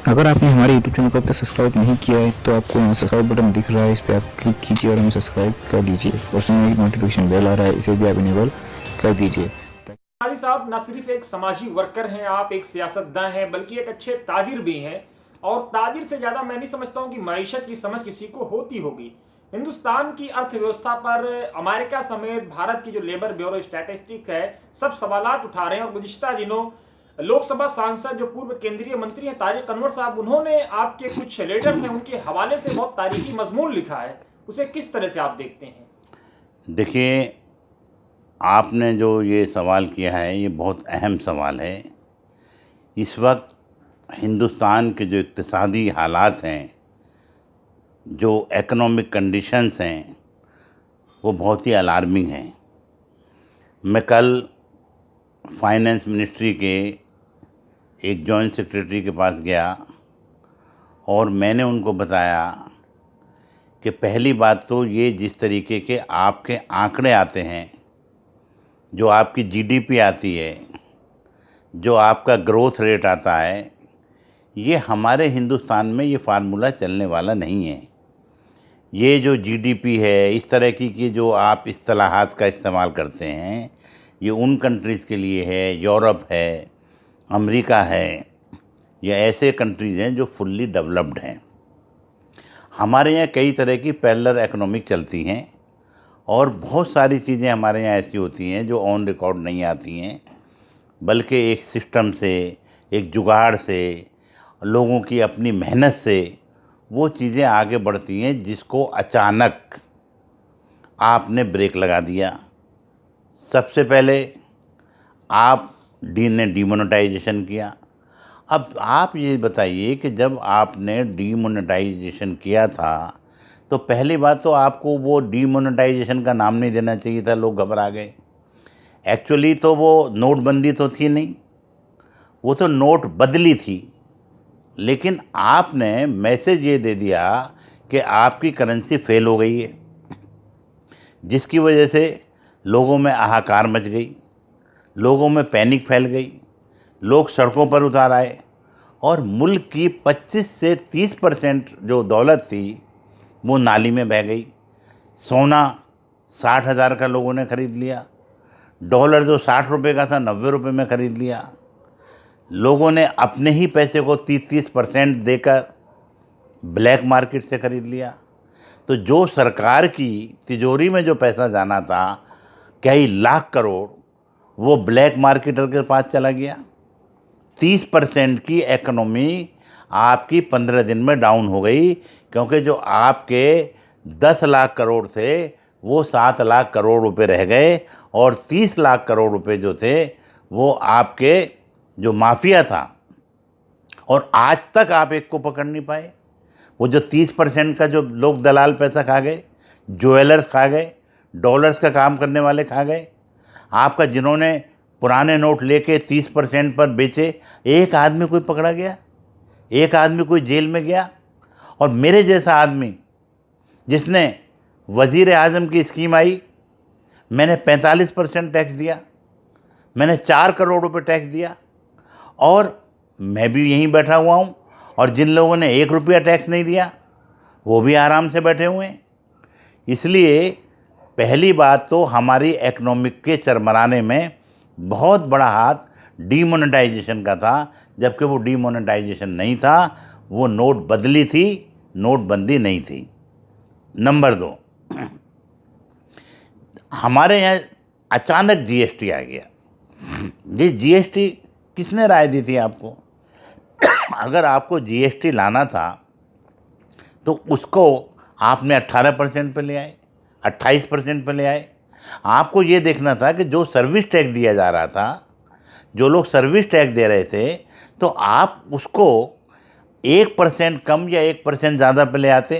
अगर आपने हमारे यूट्यूब चैनल को अब तक सब्सक्राइब नहीं किया है तो आपको यहाँ सब्सक्राइब बटन दिख रहा है, इस पर आप क्लिक कीजिए और हमें सब्सक्राइब कर लीजिए। और सुनिए एक नोटिफिकेशन बेल आ रहा है, इसे भी आप इनेबल कर दीजिए। हाजी साहब न सिर्फ एक समाजी वर्कर हैं, आप एक सियासतदान हैं, बल्कि एक अच्छे ताजिर भी हैं। और ताजिर से ज़्यादा मैं नहीं समझता हूँ कि मईशत की समझ किसी को होती होगी। हिंदुस्तान की अर्थव्यवस्था पर अमेरिका समेत भारत की जो लेबर ब्यूरो स्टैटिस्टिक है, सब सवालात उठा रहे हैं। और गुज़िश्ता दिनों लोकसभा सांसद जो पूर्व केंद्रीय मंत्री हैं तारिक अनवर साहब, उन्होंने आपके कुछ लीडर्स हैं उनके हवाले से बहुत तारीखी मजमून लिखा है। उसे किस तरह से आप देखते हैं? देखिए, आपने जो ये सवाल किया है ये बहुत अहम सवाल है। इस वक्त हिंदुस्तान के जो इक़्तिसादी हालात हैं, जो इकोनॉमिक कंडीशंस हैं, वो बहुत ही अलार्मिंग हैं। मैं कल फाइनेंस मिनिस्ट्री के एक जॉइंट सेक्रेटरी के पास गया और मैंने उनको बताया कि पहली बात तो ये जिस तरीके के आपके आंकड़े आते हैं, जो आपकी जीडीपी आती है, जो आपका ग्रोथ रेट आता है, ये हमारे हिंदुस्तान में ये फार्मूला चलने वाला नहीं है। ये जो जीडीपी है, इस तरह की जो आप इस्तिलाहात का इस्तेमाल करते हैं, ये उन कंट्रीज़ के लिए है, यूरोप है, अमेरिका है, या ऐसे कंट्रीज़ हैं जो फुल्ली डेवलप्ड हैं। हमारे यहाँ कई तरह की पैरेलल इकोनॉमिक चलती हैं और बहुत सारी चीज़ें हमारे यहाँ ऐसी होती हैं जो ऑन रिकॉर्ड नहीं आती हैं, बल्कि एक सिस्टम से, एक जुगाड़ से, लोगों की अपनी मेहनत से वो चीज़ें आगे बढ़ती हैं, जिसको अचानक आपने ब्रेक लगा दिया। सबसे पहले आप ने डीमोनेटाइजेशन किया। अब आप ये बताइए कि जब आपने डीमोनेटाइजेशन किया था तो पहली बात तो आपको वो डीमोनेटाइजेशन का नाम नहीं देना चाहिए था, लोग घबरा गए। एक्चुअली तो वो नोटबंदी तो थी नहीं, वो तो नोट बदली थी। लेकिन आपने मैसेज ये दे दिया कि आपकी करेंसी फेल हो गई है, जिसकी वजह से लोगों में हाहाकार मच गई, लोगों में पैनिक फैल गई, लोग सड़कों पर उतर आए और मुल्क की 25 से 30% जो दौलत थी वो नाली में बह गई। सोना 60,000 का लोगों ने ख़रीद लिया, डॉलर जो 60 रुपये का था 90 रुपये में ख़रीद लिया। लोगों ने अपने ही पैसे को 30% देकर ब्लैक मार्केट से ख़रीद लिया। तो जो सरकार की तिजोरी में जो पैसा जाना था, कई लाख करोड़, वो ब्लैक मार्केटर के पास चला गया। 30% की इकोनॉमी आपकी 15 दिन में डाउन हो गई, क्योंकि जो आपके 10 लाख करोड़ थे वो 7 लाख करोड़ रुपए रह गए और 30 लाख करोड़ रुपए जो थे वो आपके जो माफिया था। और आज तक आप एक को पकड़ नहीं पाए। वो जो 30% का जो लोग दलाल पैसा खा गए, ज्वेलर्स खा गए, डॉलर्स का काम करने वाले खा गए। आपका जिन्होंने पुराने नोट लेके 30% पर बेचे, एक आदमी कोई पकड़ा गया? एक आदमी कोई जेल में गया? और मेरे जैसा आदमी जिसने वज़ीर आज़म की स्कीम आई, मैंने 45% टैक्स दिया, मैंने 4 करोड़ रुपए टैक्स दिया, और मैं भी यहीं बैठा हुआ हूँ। और जिन लोगों ने 1 रुपया टैक्स नहीं दिया वो भी आराम से बैठे हुए हैं। इसलिए पहली बात तो हमारी इकोनॉमिक के चरमराने में बहुत बड़ा हाथ डीमोनेटाइजेशन का था, जबकि वो डीमोनेटाइजेशन नहीं था, वो नोट बदली थी, नोटबंदी नहीं थी। नंबर 2, हमारे यहाँ अचानक जीएसटी आ गया। ये जीएसटी किसने राय दी थी आपको? अगर आपको जीएसटी लाना था तो उसको आपने 18% पे ले आए, 28% पे ले आए। आपको ये देखना था कि जो सर्विस टैक्स दिया जा रहा था, जो लोग सर्विस टैक्स दे रहे थे, तो आप उसको 1% कम या 1% ज़्यादा पे ले आते,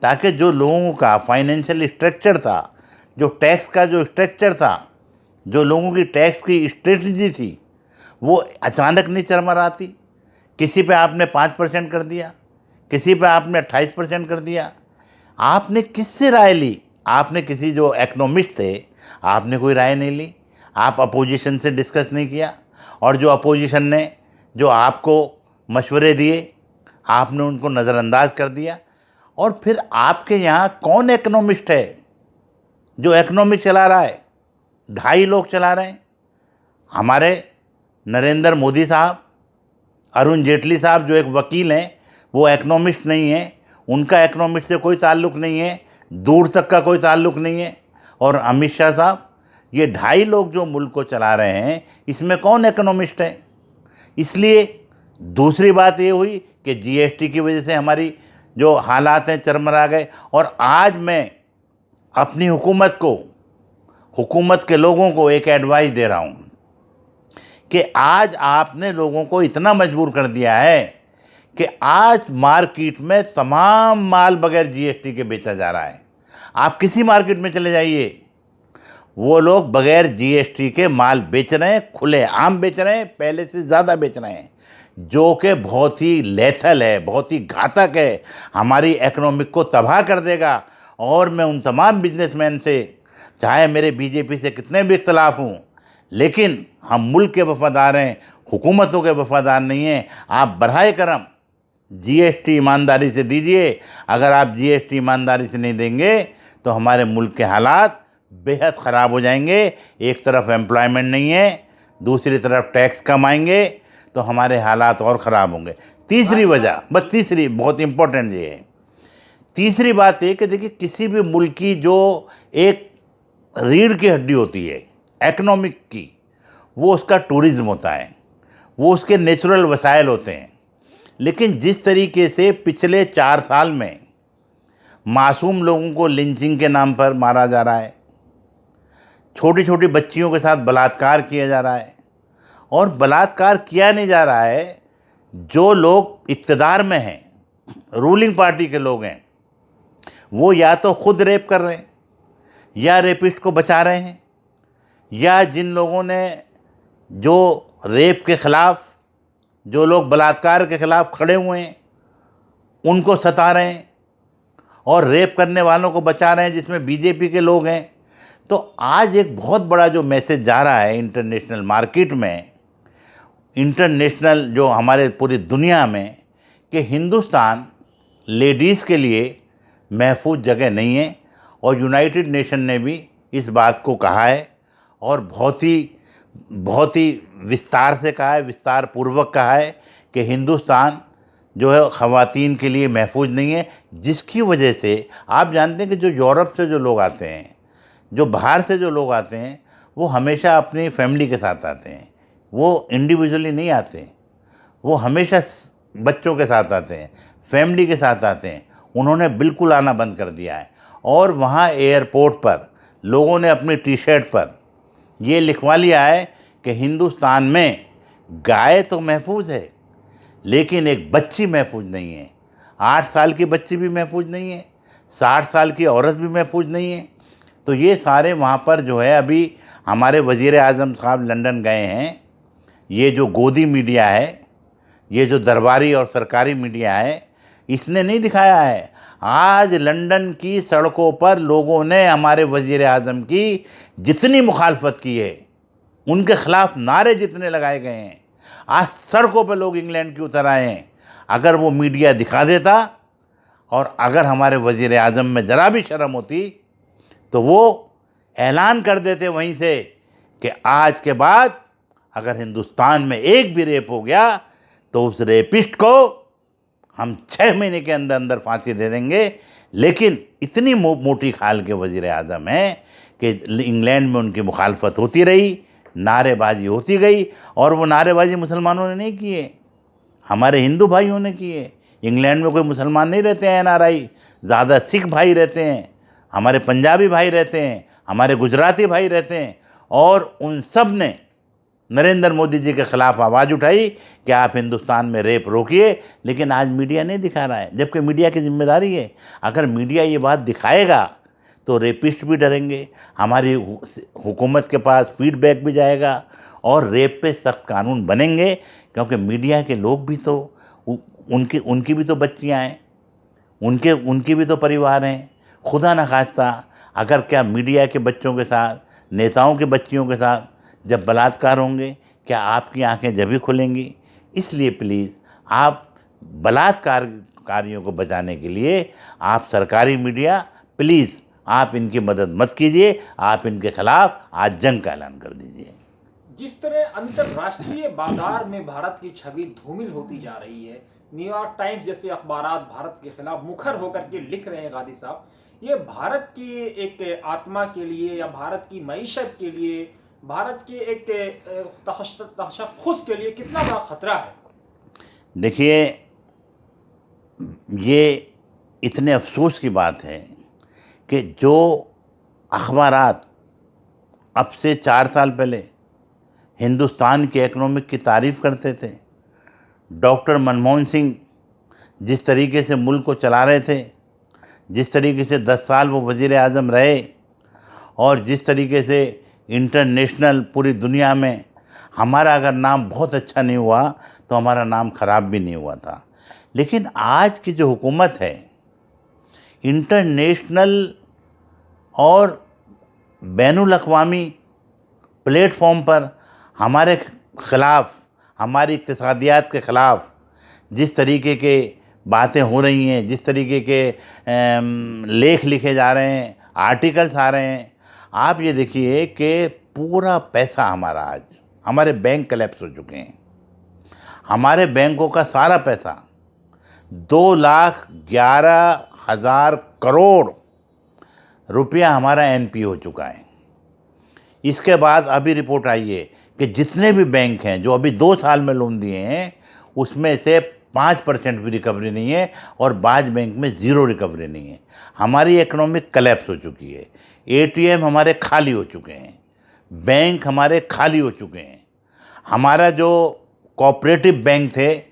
ताकि जो लोगों का फाइनेंशियल स्ट्रक्चर था, जो टैक्स का जो स्ट्रक्चर था, जो लोगों की टैक्स की स्ट्रेटजी थी, वो अचानक नहीं चरमराती। किसी पे आपने 5% कर दिया, किसी पे आपने 28% कर दिया। आपने किससे राय ली? आपने किसी जो इकोनॉमिस्ट थे, आपने कोई राय नहीं ली। आप अपोजिशन से डिस्कस नहीं किया। और जो अपोजिशन ने जो आपको मशवरे दिए, आपने उनको नज़रअंदाज कर दिया। और फिर आपके यहाँ कौन इकोनॉमिस्ट है जो इकोनॉमिक चला रहा है? 2.5 लोग चला रहे हैं, हमारे नरेंद्र मोदी साहब। अरुण जेटली साहब जो एक वकील हैं, वो इकोनॉमिस्ट नहीं है, उनका इकोनॉमिस्ट से कोई ताल्लुक़ नहीं है, दूर तक का कोई ताल्लुक़ नहीं है। और अमित शाह साहब, ये 2.5 लोग जो मुल्क को चला रहे हैं, इसमें कौन इकोनॉमिस्ट है? इसलिए दूसरी बात ये हुई कि जीएसटी की वजह से हमारी जो हालात हैं चरमरा गए। और आज मैं अपनी हुकूमत के लोगों को एक एडवाइस दे रहा हूँ कि आज आपने लोगों को इतना मजबूर कर दिया है कि आज मार्केट में तमाम माल बगैर जीएसटी के बेचा जा रहा है। आप किसी मार्केट में चले जाइए, वो लोग बगैर जीएसटी के माल बेच रहे हैं, खुले आम बेच रहे हैं, पहले से ज़्यादा बेच रहे हैं, जो कि बहुत ही लेथल है, बहुत ही घातक है, हमारी इकोनॉमिक को तबाह कर देगा। और मैं उन तमाम बिजनेसमैन से, चाहे मेरे बीजेपी से कितने भी इख्तलाफ हों, लेकिन हम मुल्क के वफादार हैं, हुकूमतों के वफादार नहीं हैं। आप बराए करम जीएसटी ईमानदारी से दीजिए। अगर आप जीएसटी ईमानदारी से नहीं देंगे तो हमारे मुल्क के हालात बेहद ख़राब हो जाएंगे। एक तरफ एम्प्लॉयमेंट नहीं है, दूसरी तरफ टैक्स कम आएंगे, तो हमारे हालात और ख़राब होंगे। तीसरी वजह, बस तीसरी बहुत इम्पोर्टेंट ये है, तीसरी बात ये कि देखिए, किसी भी मुल्क की जो एक रीढ़ की हड्डी होती है इकोनॉमिक की, वो उसका टूरिज़्म होता है, वो उसके नेचुरल वसाइल होते हैं। लेकिन जिस तरीके से पिछले 4 साल में मासूम लोगों को लिंचिंग के नाम पर मारा जा रहा है, छोटी छोटी बच्चियों के साथ बलात्कार किया जा रहा है, और बलात्कार किया नहीं जा रहा है जो लोग इक़्तिदार में हैं, रूलिंग पार्टी के लोग हैं, वो या तो ख़ुद रेप कर रहे हैं या रेपिस्ट को बचा रहे हैं, या जिन लोगों ने जो रेप के ख़िलाफ़, जो लोग बलात्कार के ख़िलाफ़ खड़े हुए हैं, उनको सता रहे हैं और रेप करने वालों को बचा रहे हैं, जिसमें बीजेपी के लोग हैं। तो आज एक बहुत बड़ा जो मैसेज जा रहा है इंटरनेशनल मार्केट में, इंटरनेशनल जो हमारे पूरी दुनिया में, कि हिंदुस्तान लेडीज़ के लिए महफूज जगह नहीं है। और यूनाइटेड नेशन ने भी इस बात को कहा है, और बहुत ही विस्तार से कहा है, विस्तार पूर्वक कहा है कि हिंदुस्तान जो है ख़वातीन के लिए महफूज नहीं है। जिसकी वजह से आप जानते हैं कि जो यूरोप से जो लोग आते हैं, जो बाहर से जो लोग आते हैं, वो हमेशा अपनी फैमिली के साथ आते हैं, वो इंडिविजुअली नहीं आते, वो हमेशा बच्चों के साथ आते हैं, फैमिली के साथ आते हैं। उन्होंने बिल्कुल आना बंद कर दिया है। और वहाँ एयरपोर्ट पर लोगों ने अपनी टी शर्ट पर ये लिखवा लिया है कि हिंदुस्तान में गाय तो महफूज है, लेकिन एक बच्ची महफूज नहीं है। 8 साल की बच्ची भी महफूज नहीं है, 60 साल की औरत भी महफूज नहीं है। तो ये सारे वहाँ पर जो है, अभी हमारे वज़ीर आज़म साहब लंदन गए हैं। ये जो गोदी मीडिया है, ये जो दरबारी और सरकारी मीडिया है, इसने नहीं दिखाया है। आज लंदन की सड़कों पर लोगों ने हमारे वज़ीर आज़म की जितनी मुखालफत की है, उनके ख़िलाफ़ नारे जितने लगाए गए हैं, आज सड़कों पर लोग इंग्लैंड की उतर आए हैं। अगर वो मीडिया दिखा देता और अगर हमारे वज़ीर आज़म में ज़रा भी शर्म होती, तो वो ऐलान कर देते वहीं से कि आज के बाद अगर हिंदुस्तान में एक भी रेप हो गया तो उस रेपिस्ट को हम 6 महीने के अंदर अंदर फांसी दे देंगे। लेकिन इतनी मोटी खाल के वज़ीर आज़म हैं कि इंग्लैंड में उनकी मुखालफत होती रही, नारेबाजी होती गई, और वो नारेबाजी मुसलमानों ने नहीं किए, हमारे हिंदू भाइयों ने किए। इंग्लैंड में कोई मुसलमान नहीं रहते हैं NRI, ज़्यादा सिख भाई रहते हैं, हमारे पंजाबी भाई रहते हैं, हमारे गुजराती भाई रहते हैं। और उन सब ने नरेंद्र मोदी जी के ख़िलाफ़ आवाज़ उठाई कि आप हिंदुस्तान में रेप रोकिए। लेकिन आज मीडिया नहीं दिखा रहा है, जबकि मीडिया की जिम्मेदारी है। अगर मीडिया ये बात दिखाएगा तो रेपिस्ट भी डरेंगे, हमारी हुकूमत के पास फीडबैक भी जाएगा, और रेप पे सख्त कानून बनेंगे। क्योंकि मीडिया के लोग भी तो उनकी भी तो बच्चियाँ हैं, उनकी भी तो परिवार हैं। खुदा न खास्ता अगर क्या मीडिया के बच्चों के साथ, नेताओं के बच्चियों के साथ जब बलात्कार होंगे, क्या आपकी आंखें जब भी खुलेंगी? इसलिए प्लीज़ आप बलात्कारकारियों को बचाने के लिए आप सरकारी मीडिया प्लीज़ आप इनकी मदद मत कीजिए, आप इनके खिलाफ आज जंग का ऐलान कर दीजिए। जिस तरह अंतरराष्ट्रीय बाजार में भारत की छवि धूमिल होती जा रही है, न्यूयॉर्क टाइम्स जैसे अखबारात भारत के खिलाफ मुखर होकर के लिख रहे हैं गांधी साहब, ये भारत की एक आत्मा के लिए या भारत की मईशत के लिए, भारत के एक तशख़्ख़ुस के लिए कितना बड़ा खतरा है? देखिए, ये इतने अफसोस की बात है कि जो अखबारात अब से 4 साल पहले हिंदुस्तान की इकोनॉमिक की तारीफ़ करते थे, डॉक्टर मनमोहन सिंह जिस तरीके से मुल्क को चला रहे थे, जिस तरीके से 10 साल वो वज़ीर आज़म रहे और जिस तरीके से इंटरनेशनल पूरी दुनिया में हमारा अगर नाम बहुत अच्छा नहीं हुआ तो हमारा नाम ख़राब भी नहीं हुआ था। लेकिन आज की जो हुकूमत है, इंटरनेशनल और बैनुल अक़वामी प्लेटफॉर्म पर हमारे ख़िलाफ़, हमारी इक़्तिसादियात के ख़िलाफ़ जिस तरीके के बातें हो रही हैं, जिस तरीके के लेख लिखे जा रहे हैं, आर्टिकल्स आ रहे हैं, आप ये देखिए कि पूरा पैसा हमारा आज, हमारे बैंक कलेप्स हो चुके हैं। हमारे बैंकों का सारा पैसा 2,11,000 करोड़ रुपया हमारा एनपी हो चुका है। इसके बाद अभी रिपोर्ट आई है कि जितने भी बैंक हैं जो अभी 2 साल में लोन दिए हैं उसमें से 5% भी रिकवरी नहीं है और बाज बैंक में 0 रिकवरी नहीं है। हमारी इकोनॉमिक कलेप्स हो चुकी है, एटीएम हमारे खाली हो चुके हैं, बैंक हमारे खाली हो चुके हैं। हमारा जो कोऑपरेटिव बैंक थे,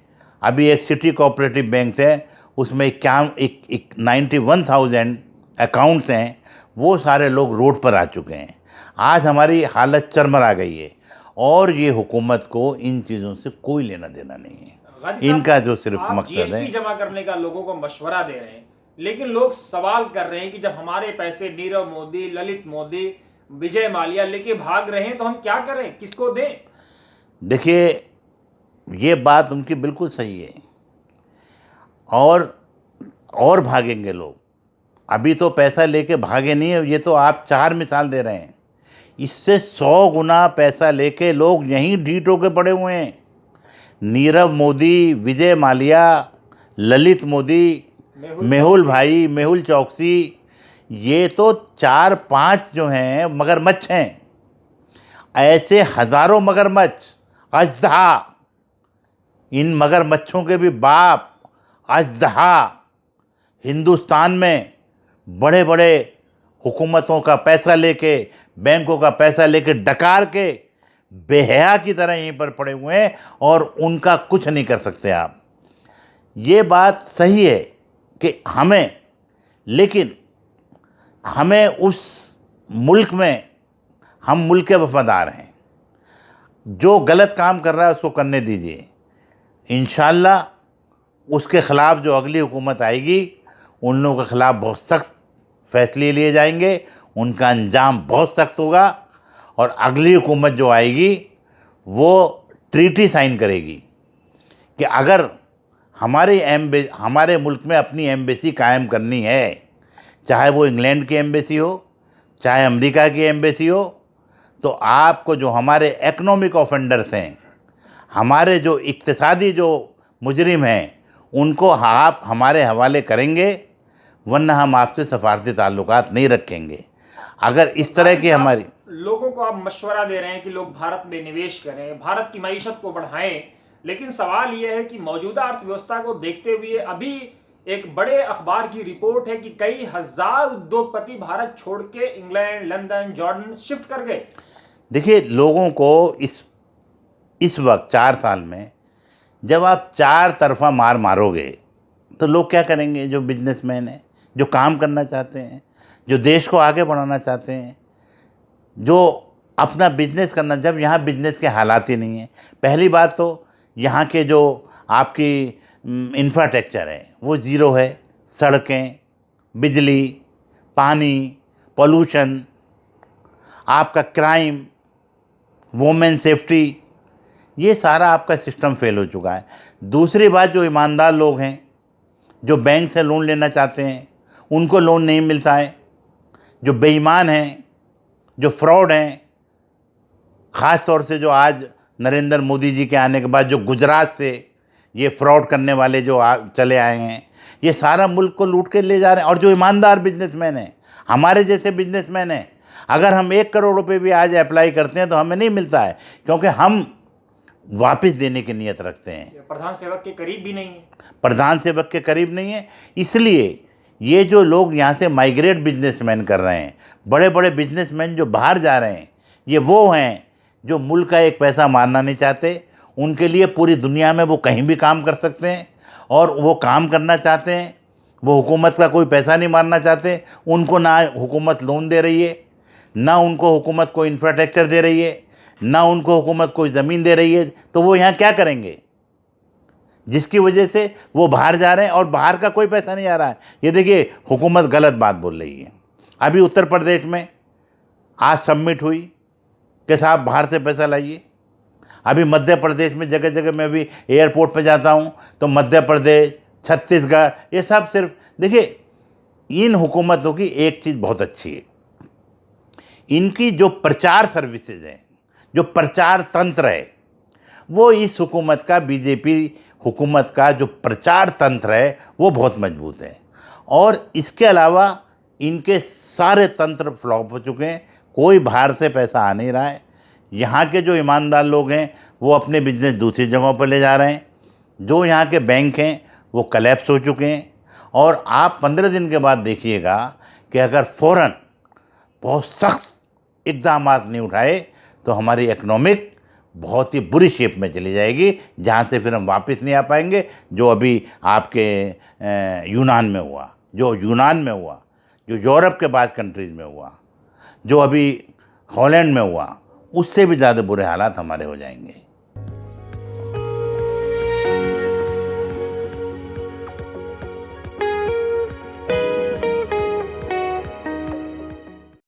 अभी एक सिटी कोऑपरेटिव बैंक थे, उसमें 91,000 अकाउंट्स हैं, वो सारे लोग रोड पर आ चुके हैं। आज हमारी हालत चरमरा गई है और ये हुकूमत को इन चीज़ों से कोई लेना देना नहीं है। इनका जो सिर्फ मकसद है, जमा करने का लोगों को मशवरा दे रहे हैं, लेकिन लोग सवाल कर रहे हैं कि जब हमारे पैसे नीरव मोदी, ललित मोदी, विजय माल्या लेके भाग रहे हैं तो हम क्या करें, किसको दें? देखिए, ये बात उनकी बिल्कुल सही है और भागेंगे लोग। अभी तो पैसा लेके भागे नहीं है, ये तो आप 4 मिसाल दे रहे हैं। इससे 100 गुना पैसा लेके लोग यहीं ढीठ होके पड़े हुए हैं। नीरव मोदी, विजय माल्या, ललित मोदी, मेहुल भाई, मेहुल चौकसी, ये तो 4-5 जो हैं मगरमच्छ हैं। ऐसे हज़ारों मगरमच्छ, अजदहा, इन मगरमच्छों के भी बाप अजदहा हिंदुस्तान में बड़े बड़े हुकूमतों का पैसा लेके, बैंकों का पैसा लेके डकार के बेहया की तरह यहीं पर पड़े हुए हैं और उनका कुछ नहीं कर सकते आप। ये बात सही है कि लेकिन हमें उस मुल्क में, हम मुल्क के वफादार हैं, जो गलत काम कर रहा है उसको करने दीजिए। इंशाअल्लाह उसके ख़िलाफ़ जो अगली हुकूमत आएगी उन लोगों के ख़िलाफ़ बहुत सख्त फैसले लिए जाएंगे, उनका अंजाम बहुत सख्त होगा और अगली हुकूमत जो आएगी वो ट्रीटी साइन करेगी कि अगर हमारे मुल्क में अपनी एम्बेसी कायम करनी है, चाहे वो इंग्लैंड की एम्बेसी हो, चाहे अमेरिका की एम्बेसी हो, तो आपको जो हमारे इकनॉमिक ऑफेंडर्स हैं, हमारे जो इक्तिसादी जो मुजरिम हैं, उनको आप हमारे हवाले करेंगे, वरना हम आपसे सफारती ताल्लुकात नहीं रखेंगे। अगर इस तरह की हमारी, लोगों को आप मशवरा दे रहे हैं कि लोग भारत में निवेश करें, भारत की मईशत को बढ़ाएं, लेकिन सवाल यह है कि मौजूदा अर्थव्यवस्था को देखते हुए अभी एक बड़े अखबार की रिपोर्ट है कि कई हजार उद्योगपति भारत छोड़ के इंग्लैंड, लंदन, जॉर्डन शिफ्ट कर गए। देखिए, लोगों को इस वक्त 4 साल में जब आप 4 तरफा मार मारोगे तो लोग क्या करेंगे? जो बिजनेसमैन हैं, जो काम करना चाहते हैं, जो देश को आगे बढ़ाना चाहते हैं, जो अपना बिजनेस करना, जब यहाँ बिजनेस के हालात ही नहीं हैं। पहली बात तो यहाँ के जो आपकी इंफ्रास्ट्रक्चर है वो ज़ीरो है, सड़कें, बिजली, पानी, पोल्यूशन, आपका क्राइम, वुमेन सेफ्टी, ये सारा आपका सिस्टम फेल हो चुका है। दूसरी बात, जो ईमानदार लोग हैं, जो बैंक से लोन लेना चाहते हैं, उनको लोन नहीं मिलता है। जो बेईमान हैं, जो फ्रॉड हैं, ख़ास तौर से जो आज नरेंद्र मोदी जी के आने के बाद जो गुजरात से ये फ्रॉड करने वाले जो चले आए हैं, ये सारा मुल्क को लूट के ले जा रहे हैं। और जो ईमानदार बिजनेसमैन हैं, हमारे जैसे बिजनेसमैन हैं, अगर हम 1 करोड़ रुपए भी आज अप्लाई करते हैं तो हमें नहीं मिलता है, क्योंकि हम वापस देने की नीयत रखते हैं। प्रधान सेवक के करीब भी नहीं है। प्रधान सेवक के करीब नहीं है। इसलिए ये जो लोग यहाँ से माइग्रेट बिजनेसमैन कर रहे हैं, बड़े बड़े बिजनेसमैन जो बाहर जा रहे हैं, ये वो हैं जो मुल्क का एक पैसा मारना नहीं चाहते। उनके लिए पूरी दुनिया में वो कहीं भी काम कर सकते हैं और वो काम करना चाहते हैं। वो हुकूमत का कोई पैसा नहीं मारना चाहते। उनको ना हुकूमत लोन दे रही है, ना उनको हुकूमत कोई इंफ्रास्ट्रक्चर दे रही है, ना उनको हुकूमत कोई ज़मीन दे रही है। तो वो यहाँ क्या करेंगे? जिसकी वजह से वो बाहर जा रहे हैं और बाहर का कोई पैसा नहीं आ रहा है। ये देखिए, हुकूमत गलत बात बोल रही है। अभी उत्तर प्रदेश में आज सबमिट हुई कि साहब बाहर से पैसा लाइए। अभी मध्य प्रदेश में जगह जगह मैं भी एयरपोर्ट पे जाता हूँ तो मध्य प्रदेश, छत्तीसगढ़, ये सब सिर्फ देखिए, इन हुकूमतों की एक चीज़ बहुत अच्छी है, इनकी जो प्रचार सर्विसेज हैं, जो प्रचार तंत्र है, वो इस हुकूमत का, बीजेपी हुकूमत का जो प्रचार तंत्र है वो बहुत मजबूत है। और इसके अलावा इनके सारे तंत्र फ्लॉप हो चुके हैं। कोई बाहर से पैसा आ नहीं रहा है। यहाँ के जो ईमानदार लोग हैं वो अपने बिजनेस दूसरी जगहों पर ले जा रहे हैं। जो यहाँ के बैंक हैं वो कलेप्स हो चुके हैं। और आप 15 दिन के बाद देखिएगा कि अगर फ़ौरन बहुत सख्त इक़दाम नहीं उठाए तो हमारी इकनॉमिक बहुत ही बुरी शेप में चली जाएगी, जहाँ से फिर हम वापस नहीं आ पाएंगे। जो अभी आपके यूनान में हुआ, जो यूनान में हुआ, जो यूरोप के बाद कंट्रीज़ में हुआ, जो अभी हॉलैंड में हुआ, उससे भी ज़्यादा बुरे हालात हमारे हो जाएंगे।